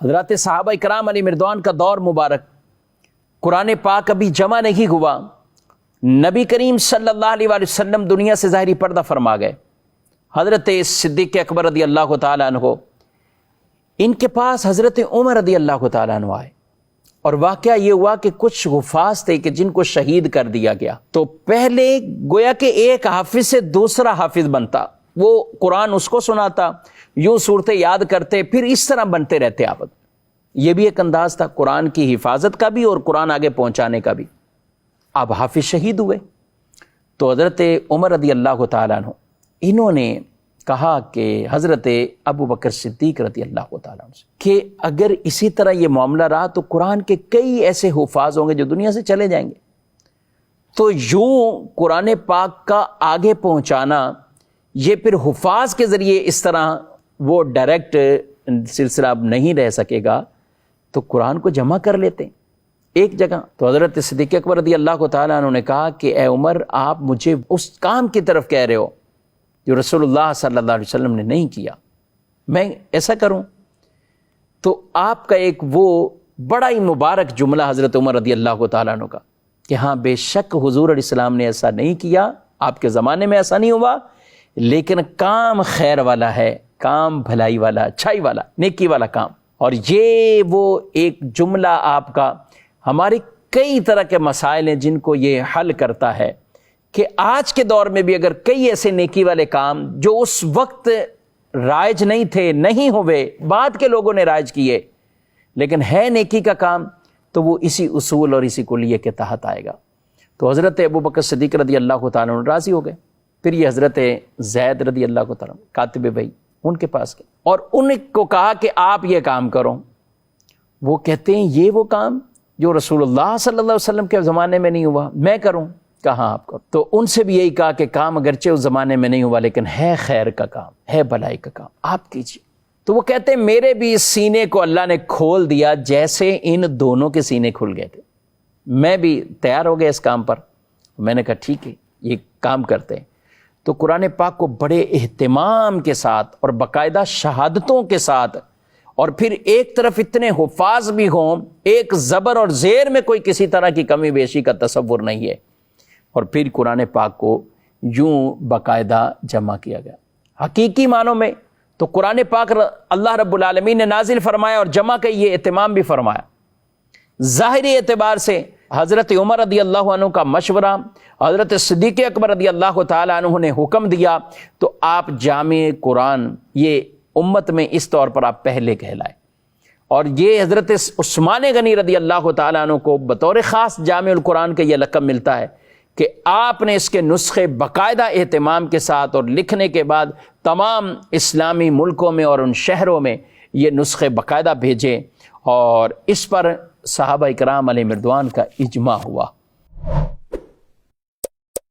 حضرات صحابہ کرام علیہ مردوان کا دور مبارک، قرآن پاک ابھی جمع نہیں ہوا، نبی کریم صلی اللہ علیہ وآلہ وسلم دنیا سے ظاہری پردہ فرما گئے۔ حضرت صدیق اکبر رضی اللہ تعالیٰ عنہ، ان کے پاس حضرت عمر رضی اللہ تعالیٰ عنہ آئے، اور واقعہ یہ ہوا کہ کچھ حفاظ تھے کہ جن کو شہید کر دیا گیا، تو پہلے گویا کہ ایک حافظ سے دوسرا حافظ بنتا، وہ قرآن اس کو سناتا، یوں صورتیں یاد کرتے، پھر اس طرح بنتے رہتے آپس۔ یہ بھی ایک انداز تھا قرآن کی حفاظت کا بھی اور قرآن آگے پہنچانے کا بھی۔ اب حافظ شہید ہوئے تو حضرت عمر رضی اللہ تعالیٰ عنہ انہوں نے کہا کہ حضرت ابو بکر صدیق رضی اللہ تعالیٰ عنہ سے کہ اگر اسی طرح یہ معاملہ رہا تو قرآن کے کئی ایسے حفاظ ہوں گے جو دنیا سے چلے جائیں گے، تو یوں قرآن پاک کا آگے پہنچانا یہ پھر حفاظ کے ذریعے اس طرح وہ ڈائریکٹ سلسلہ اب نہیں رہ سکے گا، تو قرآن کو جمع کر لیتے ایک جگہ۔ تو حضرت صدیق اکبر رضی اللہ تعالیٰ عنہ نے کہا کہ اے عمر، آپ مجھے اس کام کی طرف کہہ رہے ہو جو رسول اللہ صلی اللہ علیہ وسلم نے نہیں کیا، میں ایسا کروں؟ تو آپ کا ایک وہ بڑا ہی مبارک جملہ حضرت عمر رضی اللہ تعالیٰ عنہ کا کہ ہاں بے شک حضور علیہ السلام نے ایسا نہیں کیا، آپ کے زمانے میں ایسا نہیں ہوا، لیکن کام خیر والا ہے، کام بھلائی والا، اچھائی والا، نیکی والا کام۔ اور یہ وہ ایک جملہ آپ کا ہمارے کئی طرح کے مسائل ہیں جن کو یہ حل کرتا ہے کہ آج کے دور میں بھی اگر کئی ایسے نیکی والے کام جو اس وقت رائج نہیں تھے، نہیں ہوئے، بعد کے لوگوں نے رائج کیے، لیکن ہے نیکی کا کام، تو وہ اسی اصول اور اسی کلیے کے تحت آئے گا۔ تو حضرت ابو بکر صدیق رضی اللہ تعالیٰ عنہ راضی ہو گئے۔ پھر یہ حضرت زید رضی اللہ تعالیٰ عنہ کاتب بھائی ان کے پاس گئے اور ان کو کہا کہ آپ یہ کام کرو۔ وہ کہتے ہیں یہ وہ کام جو رسول اللہ صلی اللہ علیہ وسلم کے زمانے میں نہیں ہوا، میں کروں؟ کہاں آپ کرو؟ تو ان سے بھی یہی کہا کہ کام اگرچہ اس زمانے میں نہیں ہوا لیکن ہے خیر کا کام، ہے بھلائی کا کام، آپ کیجیے۔ تو وہ کہتے ہیں میرے بھی اس سینے کو اللہ نے کھول دیا جیسے ان دونوں کے سینے کھل گئے تھے، میں بھی تیار ہو گیا اس کام پر۔ میں نے کہا ٹھیک ہے، یہ کام کرتے ہیں۔ تو قرآن پاک کو بڑے اہتمام کے ساتھ اور باقاعدہ شہادتوں کے ساتھ، اور پھر ایک طرف اتنے حفاظ بھی ہوں، ایک زبر اور زیر میں کوئی کسی طرح کی کمی بیشی کا تصور نہیں ہے، اور پھر قرآن پاک کو یوں باقاعدہ جمع کیا گیا حقیقی معنوں میں۔ تو قرآن پاک اللہ رب العالمین نے نازل فرمایا اور جمع کا یہ اہتمام بھی فرمایا۔ ظاہری اعتبار سے حضرت عمر رضی اللہ عنہ کا مشورہ، حضرت صدیق اکبر رضی اللہ تعالیٰ عنہ نے حکم دیا، تو آپ جامع قرآن یہ امت میں اس طور پر آپ پہلے کہلائے۔ اور یہ حضرت عثمان غنی رضی اللہ تعالیٰ عنہ کو بطور خاص جامع القرآن کا یہ لقب ملتا ہے کہ آپ نے اس کے نسخے باقاعدہ اہتمام کے ساتھ اور لکھنے کے بعد تمام اسلامی ملکوں میں اور ان شہروں میں یہ نسخے باقاعدہ بھیجے، اور اس پر صحابہ کرام علیہ مردوان کا اجماع ہوا۔